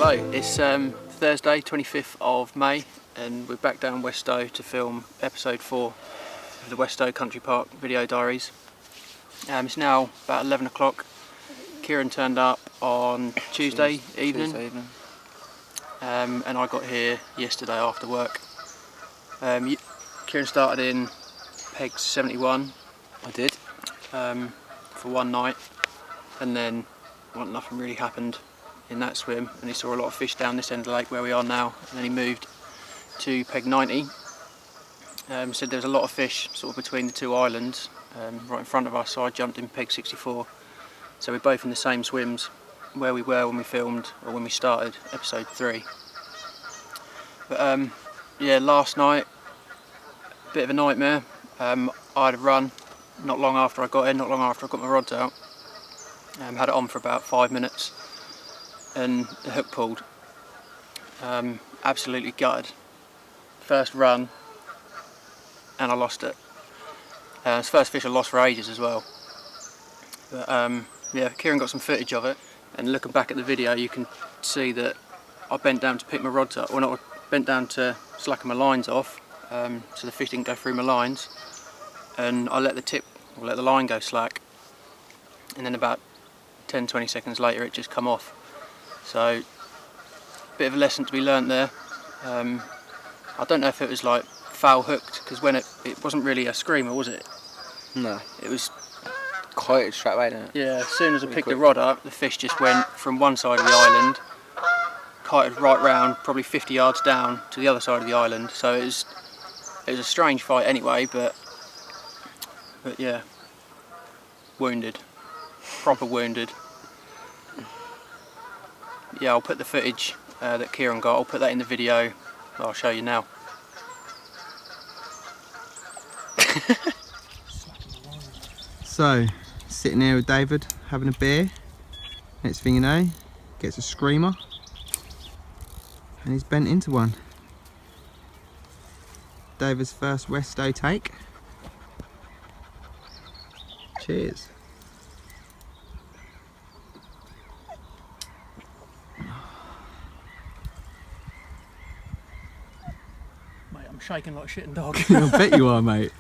Hello, it's Thursday 25th of May and we're back down West Stow to film episode 4 of the West Stow Country Park video diaries. It's now about 11 o'clock. Kieran turned up on Tuesday evening. And I got here yesterday after work. Kieran started in peg 71. I did. For one night, and then nothing really happened in that swim, and he saw a lot of fish down this end of the lake where we are now, and then he moved to peg 90. Said there was a lot of fish sort of between the two islands right in front of us, so I jumped in peg 64. So we're both in the same swims where we were when we filmed, or when we started episode 3. But yeah, last night, a bit of a nightmare. I had a run not long after I got in, not long after I got my rods out. Had it on for about 5 minutes and the hook pulled. Absolutely gutted. First run and I lost it. It's the first fish I lost for ages as well. But yeah, Kieran got some footage of it, and looking back at the video you can see that I bent down to pick my rods up, or not, I bent down to slacken my lines off so the fish didn't go through my lines, and I let the line go slack, and then about 10-20 seconds later it just come off. So bit of a lesson to be learnt there. I don't know if it was like foul hooked, because when it wasn't really a screamer, was it? No. It was Quite straight away, didn't it? Yeah, as soon as I picked the rod up, the fish just went from one side of the island, kited right round, probably 50 yards down to the other side of the island. So it was a strange fight anyway, but yeah, wounded, proper wounded. Yeah, I'll put the footage that Kieran got, I'll put that in the video that I'll show you now. So, sitting here with David, having a beer. Next thing you know, gets a screamer. And he's bent into one. David's first West Stow take. Cheers. Mate, I'm shaking like a shitting dog. I bet you are, mate.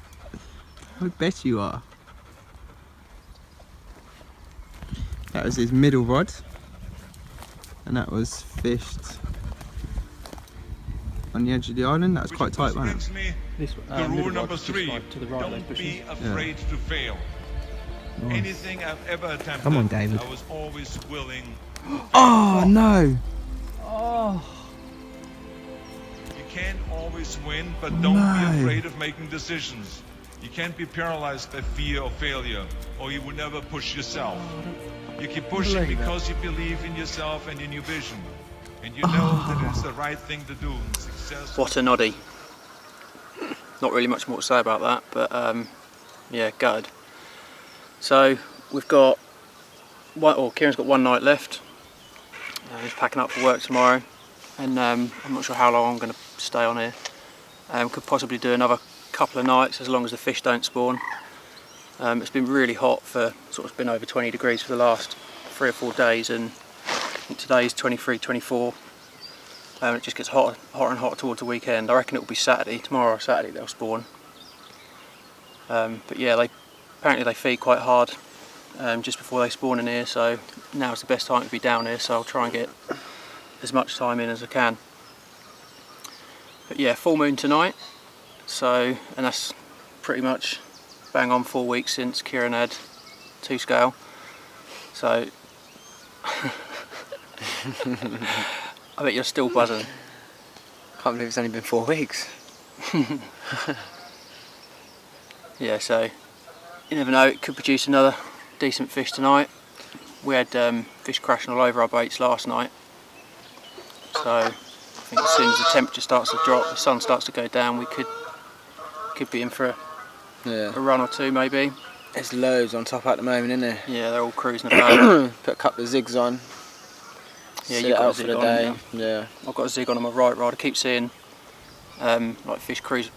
I bet you are. That was his middle rod, and that was fished on the edge of the island. That was quite tight, wasn't it? This rule number 3, to the right of those don't bushes. be afraid to fail. Nice. Anything I've ever attempted, Come on, David. I was always willing. Oh no! Oh, You can't always win, but don't be afraid of making decisions. You can't be paralyzed by fear of failure, or you will never push yourself. You keep pushing because you believe in yourself and in your vision. And you know that it's the right thing to do. Success. what a noddy. Not really much more to say about that, but yeah, gutted. So we've got Kieran's got one night left. He's packing up for work tomorrow, and I'm not sure how long I'm going to stay on here. Could possibly do another couple of nights as long as the fish don't spawn. It's been really hot for it's been over 20 degrees for the last 3 or 4 days, and I think today's 23, 24. It just gets hotter and hotter towards the weekend. I reckon it will be tomorrow or Saturday they'll spawn. But yeah, apparently they feed quite hard just before they spawn in here, so now's the best time to be down here, so I'll try and get as much time in as I can. But yeah, full moon tonight, and that's pretty much bang on 4 weeks since Kieran had 2 scale. So I bet you're still buzzing. Can't believe it's only been 4 weeks. Yeah, so you never know, it could produce another decent fish tonight. We had fish crashing all over our baits last night, so I think as soon as the temperature starts to drop, the sun starts to go down, we could be in for Yeah. a run or two maybe. There's loads on top at the moment, isn't there? Yeah, they're all cruising about. Put a couple of zigs on. Yeah, Sit you've got a out for zig the on, day. yeah. Yeah. I've got a zig on my right rod. I keep seeing like fish cruise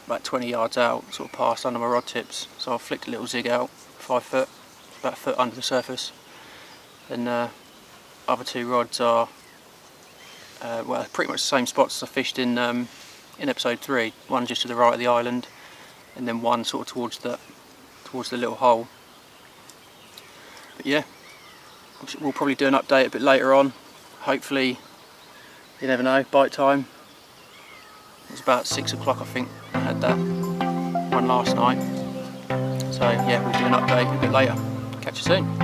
about 20 yards out, sort of past under my rod tips. So I've flicked a little zig out, 5 foot, about a foot under the surface. And other 2 rods are well, pretty much the same spots as I fished in episode 3. One just to the right of the island, and then one sort of towards the little hole. But yeah, we'll probably do an update a bit later on. Hopefully, you never know, bite time. It was about 6 o'clock, I think. I had that one last night. So yeah, we'll do an update a bit later. Catch you soon.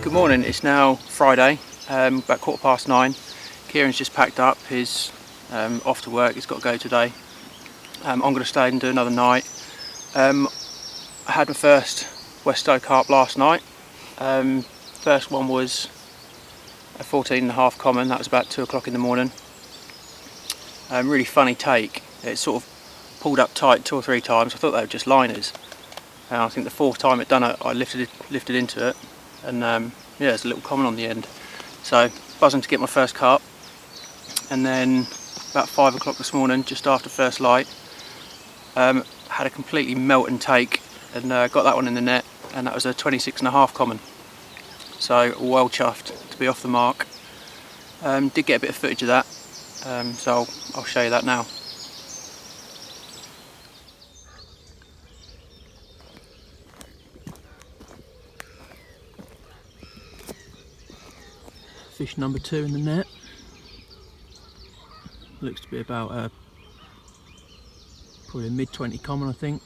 Good morning, it's now Friday, about 9:15. Kieran's just packed up, he's off to work, he's got to go today. I'm going to stay and do another night. I had my first West Stow carp last night. First one was a 14.5 common, that was about 2 o'clock in the morning. Really funny take, it sort of pulled up tight 2 or 3 times. I thought they were just liners. And I think the 4th time it done it, I lifted into it. And yeah, there's a little common on the end. So buzzing to get my first carp. And then about 5 o'clock this morning, just after first light, had a completely melting take and got that one in the net, and that was a 26.5 common. So well chuffed to be off the mark. Did get a bit of footage of that, so I'll show you that now. Fish number 2 in the net. Looks to be about probably a mid-20 common, I think.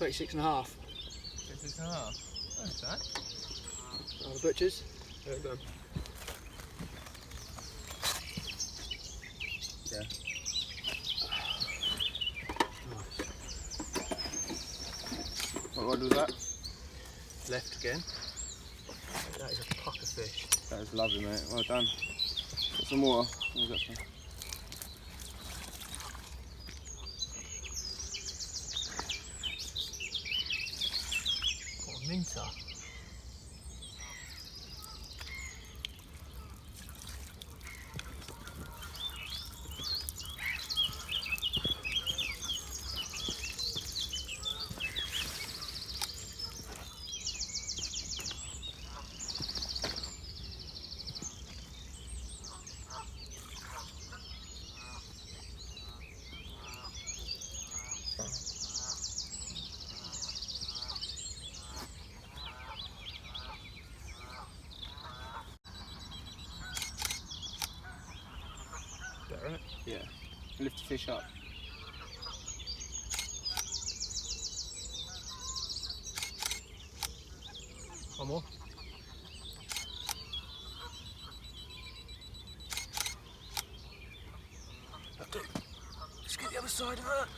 26 and a half. 26 and a half. That's that. Oh, the butchers. There we go. Yeah. What rod was that? Left again. That is a pucker fish. That is lovely, mate. Well done. Got some water. What was that for? What a minter. Better, isn't it? Yeah. Lift the fish up. One more. That'll do. Let's get the other side of it.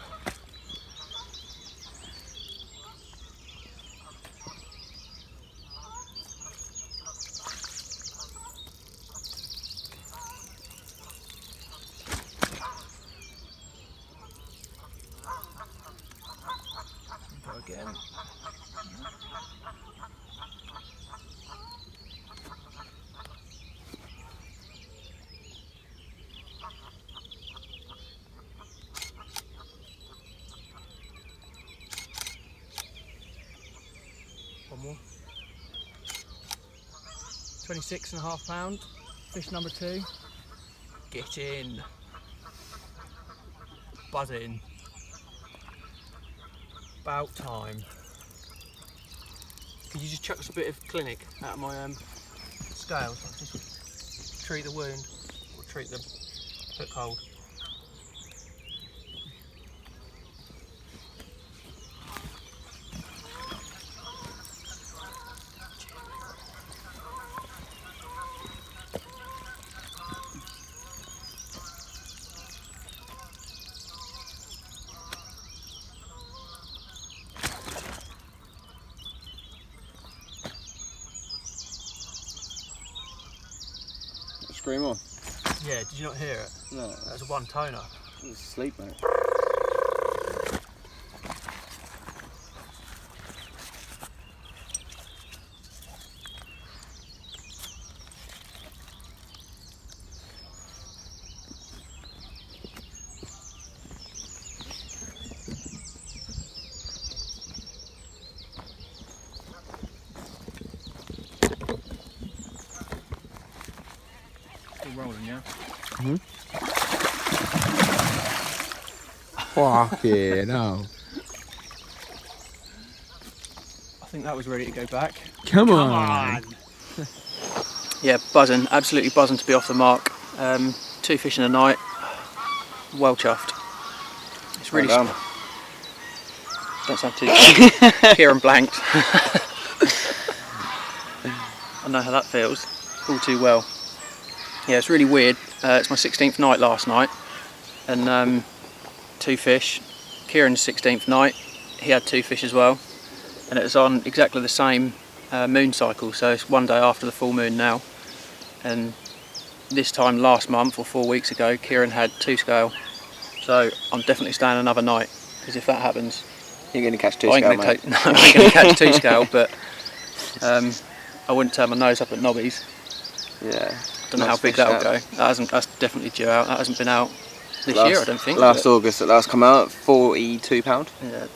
Go again. One more. 26 and a half pound. Fish number 2. Get in. Buzz in. About time. Could you just chuck us a bit of clinic out of my scales? I'll just treat the wound or treat the hook hold. Scream on. Yeah, did you not hear it? No. That was a 1 toner. I was asleep, mate. Still rolling, yeah? Fucking hell. I think that was ready to go back. Come on. Yeah, buzzing, absolutely buzzing to be off the mark. 2 fish in a night. Well chuffed. It's really Well done. Don't sound too Kieran blanked. I know how that feels all too well. Yeah, it's really weird. It's my 16th night last night, and 2 fish. Kieran's 16th night, he had 2 fish as well, and it was on exactly the same moon cycle, so it's 1 day after the full moon now. And this time last month or 4 weeks ago, Kieran had 2 scale, so I'm definitely staying another night, because if that happens, You're going to catch 2 I ain't scale, gonna mate. I ain't going to catch 2 scale, but I wouldn't turn my nose up at knobbies. Yeah. Don't know how big that'll go. That's definitely due out. That hasn't been out this year, I don't think. Last August, at last come out, £42. Yeah,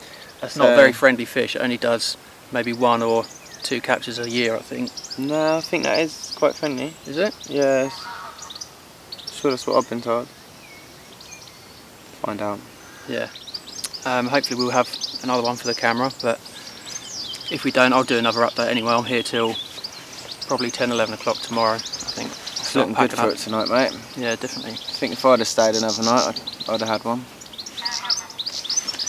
that's not a very friendly fish. It only does maybe 1 or 2 captures a year, I think. No, I think that is quite friendly. Is it? Yeah. Sure, that's what I've been told. Find out. Yeah. Hopefully we'll have another one for the camera, but if we don't, I'll do another update anyway. I'm here till probably 10, 11 o'clock tomorrow, I think. It's looking good for it tonight, mate. Yeah, definitely. I think if I'd have stayed another night, I'd have had one.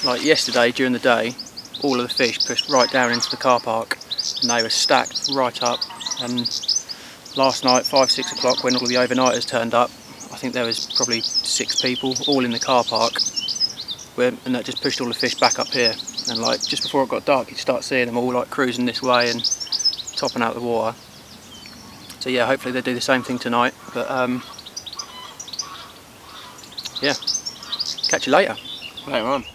Like yesterday during the day, all of the fish pushed right down into the car park, and they were stacked right up. And last night, 5-6 o'clock, when all of the overnighters turned up, I think there was probably 6 people all in the car park, and that just pushed all the fish back up here. And like just before it got dark, you'd start seeing them all like cruising this way and topping out the water. So yeah, hopefully they do the same thing tonight. But yeah, catch you later. Later on.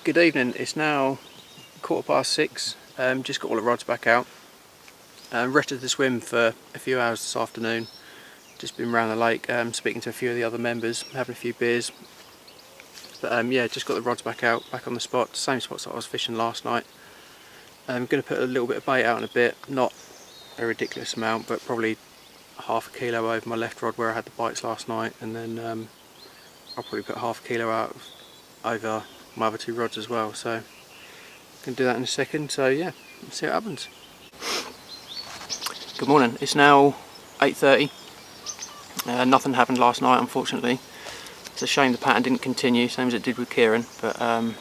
Good evening, it's now 6:15. Just got all the rods back out. Rested the swim for a few hours this afternoon. Just been around the lake, speaking to a few of the other members, having a few beers. But yeah, just got the rods back out, back on the spot, same spots that I was fishing last night. I'm going to put a little bit of bait out in a bit, not a ridiculous amount, but probably half a kilo over my left rod where I had the bites last night, and then I'll probably put half a kilo out over my other 2 rods as well, so I can do that in a second. So yeah, let's see what happens. Good morning, it's now 8:30. Nothing happened last night, unfortunately. It's a shame the pattern didn't continue, same as it did with Kieran, but you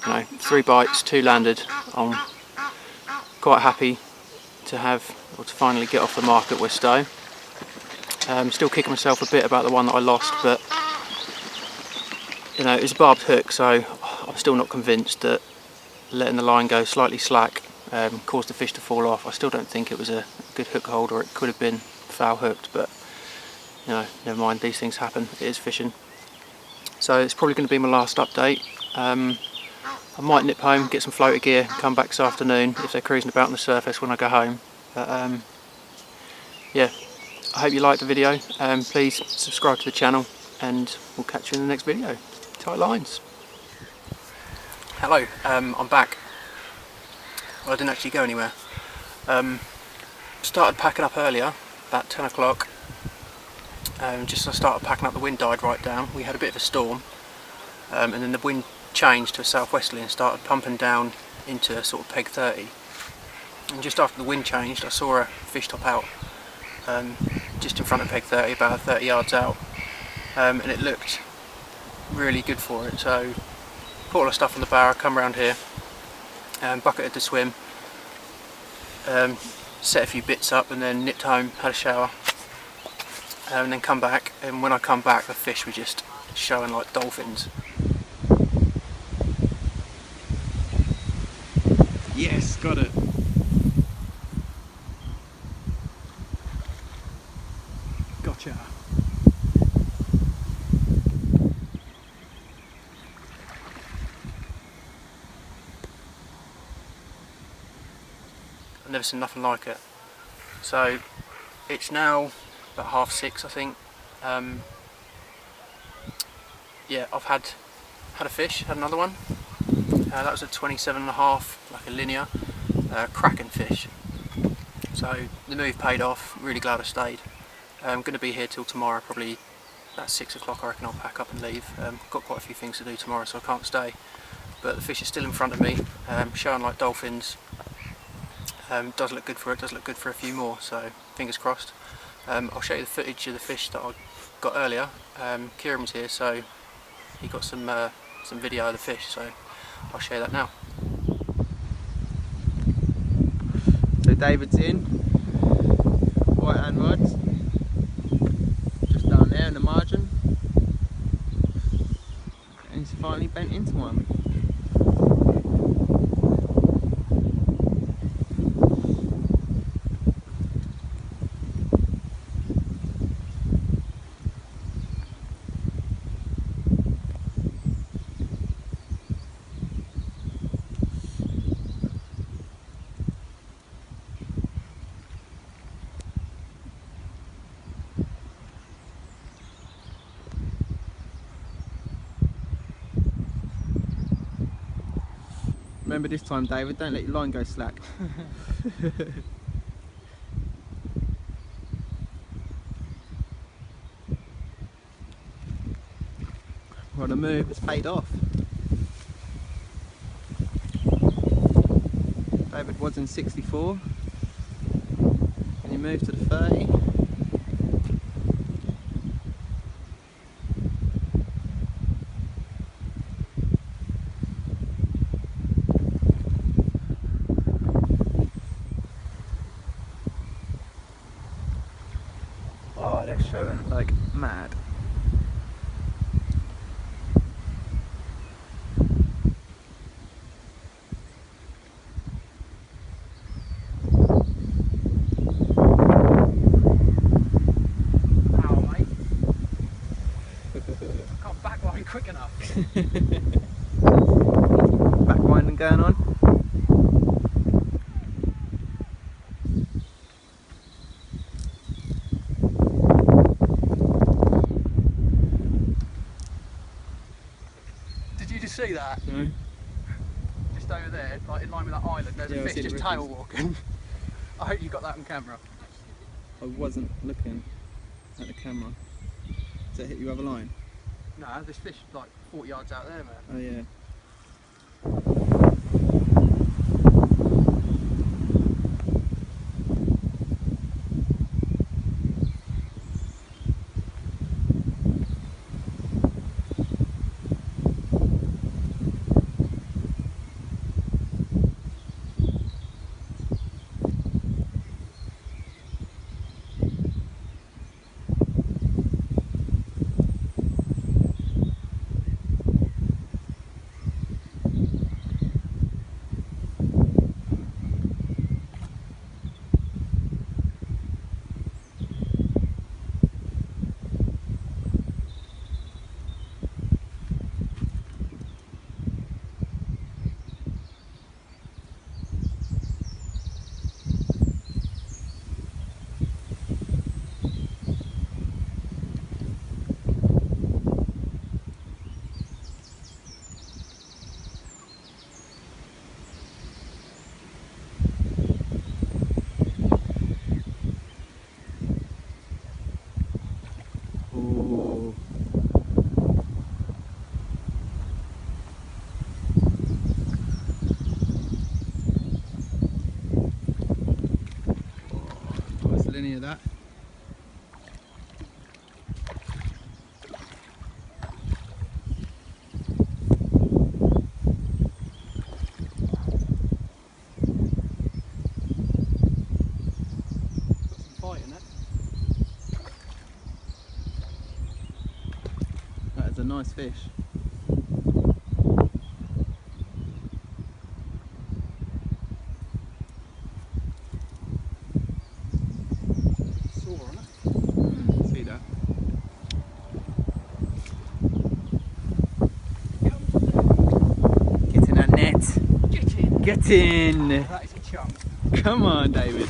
know, 3 bites, 2 landed. I'm quite happy to have, or to finally get off the mark at West Stow. Still kicking myself a bit about the one that I lost, but you know, it was a barbed hook, so I'm still not convinced that letting the line go slightly slack caused the fish to fall off. I still don't think it was a good hook hold, or it could have been foul hooked, but you know, never mind, these things happen, it is fishing. So it's probably going to be my last update. I might nip home, get some floater gear, and come back this afternoon if they're cruising about on the surface when I go home. But yeah, I hope you liked the video. Please subscribe to the channel, and we'll catch you in the next video. Tight lines. Hello, I'm back. Well, I didn't actually go anywhere. Started packing up earlier, about 10 o'clock. Just as I started packing up, the wind died right down. We had a bit of a storm, and then the wind changed to a southwesterly and started pumping down into a sort of peg 30. And just after the wind changed, I saw a fish top out just in front of peg 30, about 30 yards out, and it looked really good for it. So put all the stuff on the barrow, come around here, bucketed the swim, set a few bits up, and then nipped home, had a shower, and then come back. And when I come back, the fish were just showing like dolphins. Yes, got it. Gotcha. I've never seen nothing like it. So it's now about 6:30, I think. Yeah, I've had a fish, had another one. That was a 27.5, like a linear, cracking fish. So the move paid off, really glad I stayed. I'm going to be here till tomorrow, probably about 6 o'clock I reckon I'll pack up and leave. Got quite a few things to do tomorrow, so I can't stay. But the fish is still in front of me, showing like dolphins. Does look good for it, does look good for a few more, so fingers crossed. I'll show you the footage of the fish that I got earlier. Kieran was here, so he got some video of the fish, so I'll share that now. So David's in, right hand rods, just down there in the margin, and he's finally bent into one. Remember this time, David, don't let your line go slack. Well, the move has paid off. David was in 64 and he moved to the 30. Oh, they're showing like mad. Quick enough. Backwinding going on. Did you just see that? No. Just over there, like in line with that island, there's Yeah, I a see fish the just ripples. tail walking. I hope you got that on camera. I wasn't looking at the camera. Does it hit you over line? No, this fish is like 40 yards out there, man. Oh yeah. Ooh. What's the linear of that? Got some fight in that. That is a nice fish. Sore on it. See that? Get in that net. Get in! Get in! That is a chunk. Come on, David.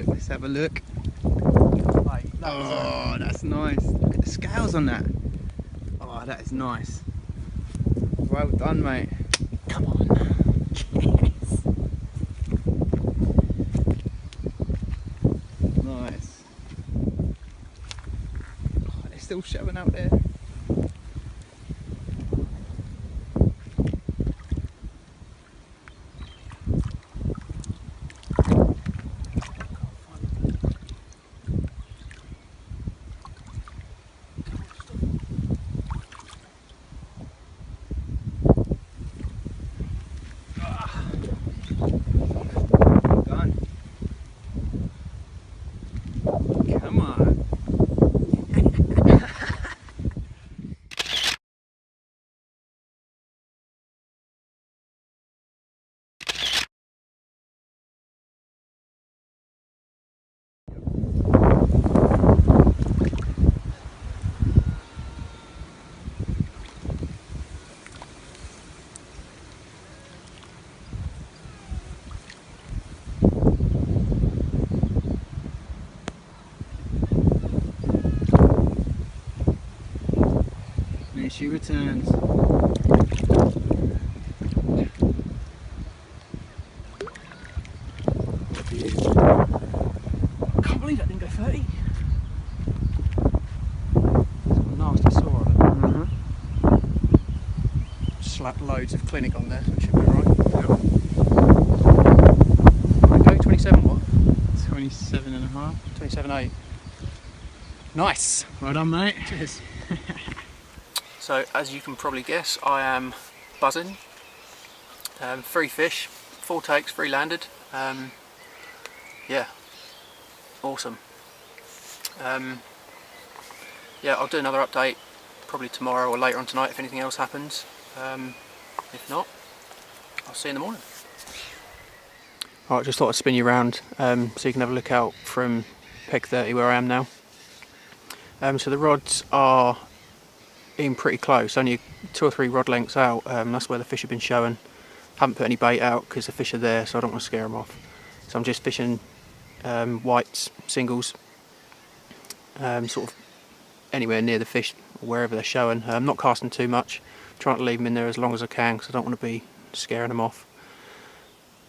Let's have a look. Mate, that was Oh, that's nice. Look at the scales on that. Oh, that is nice. Well done, mate. come on. Yes. Nice. Oh, they're still showing out there. returns. I can't believe that didn't go 30. Nasty saw on it. Slapped loads of clinic on there, so it should be alright. Right, go 27 what? 27 and a half. 27.8. Nice! Well done, mate. Cheers. So, as you can probably guess, I am buzzing. 3 fish, 4 takes, 3 landed. Yeah, awesome. Yeah, I'll do another update probably tomorrow or later on tonight if anything else happens. If not, I'll see you in the morning. Alright, just thought I'd spin you around so you can have a look out from peg 30 where I am now. So the rods are in pretty close, only 2 or 3 rod lengths out. That's where the fish have been showing. Haven't put any bait out because the fish are there, so I don't want to scare them off. So I'm just fishing whites, singles, sort of anywhere near the fish or wherever they're showing. I'm not casting too much, trying to leave them in there as long as I can because I don't want to be scaring them off.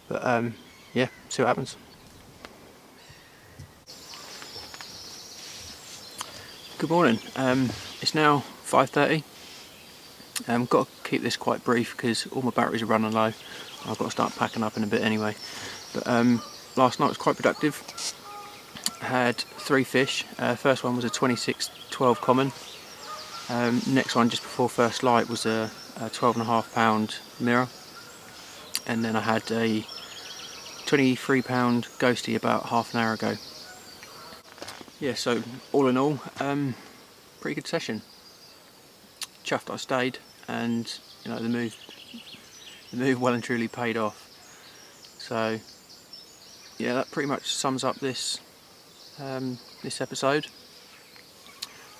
But yeah, see what happens. Good morning. It's now 5:30. Got to keep this quite brief because all my batteries are running low. I've got to start packing up in a bit anyway. But last night was quite productive. I had 3 fish. First one was a 26-12 common. Next one just before first light was a 12.5 pound mirror. And then I had a 23 pound ghostie about half an hour ago. Yeah, so all in all, pretty good session. Chuffed I stayed, and you know the move well and truly paid off. So yeah, that pretty much sums up this this episode.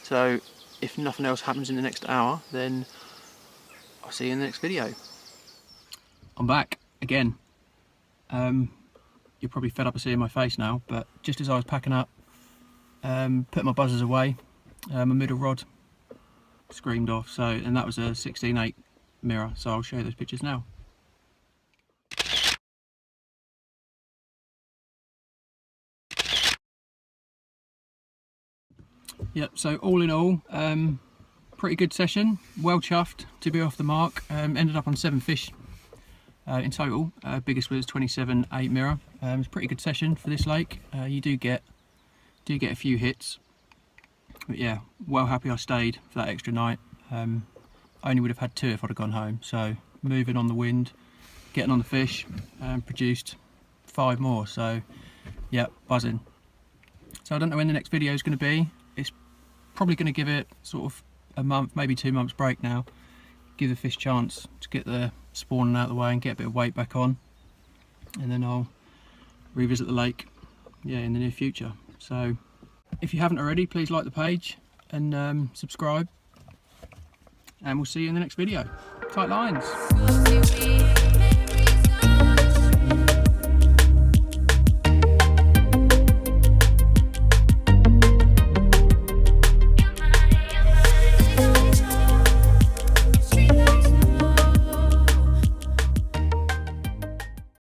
So if nothing else happens in the next hour, then I'll see you in the next video. I'm back again. You're probably fed up of seeing my face now, but just as I was packing up, put my buzzers away, my middle rod screamed off, so, and that was a 16.8 mirror, so I'll show you those pictures now. Yep, so all in all, pretty good session, well chuffed to be off the mark. Ended up on 7 fish in total. Biggest was 27.8 mirror. It's a pretty good session for this lake. You do get a few hits, but yeah, well happy I stayed for that extra night. I only would have had 2 if I'd have gone home. So moving on the wind, getting on the fish, produced 5 more. So yeah, buzzing. So I don't know when the next video is going to be. It's probably going to give it sort of a month, maybe 2 months break now. Give the fish a chance to get the spawning out of the way and get a bit of weight back on, and then I'll revisit the lake, yeah, in the near future. So if you haven't already, please like the page and subscribe, and we'll see you in the next video. Tight lines.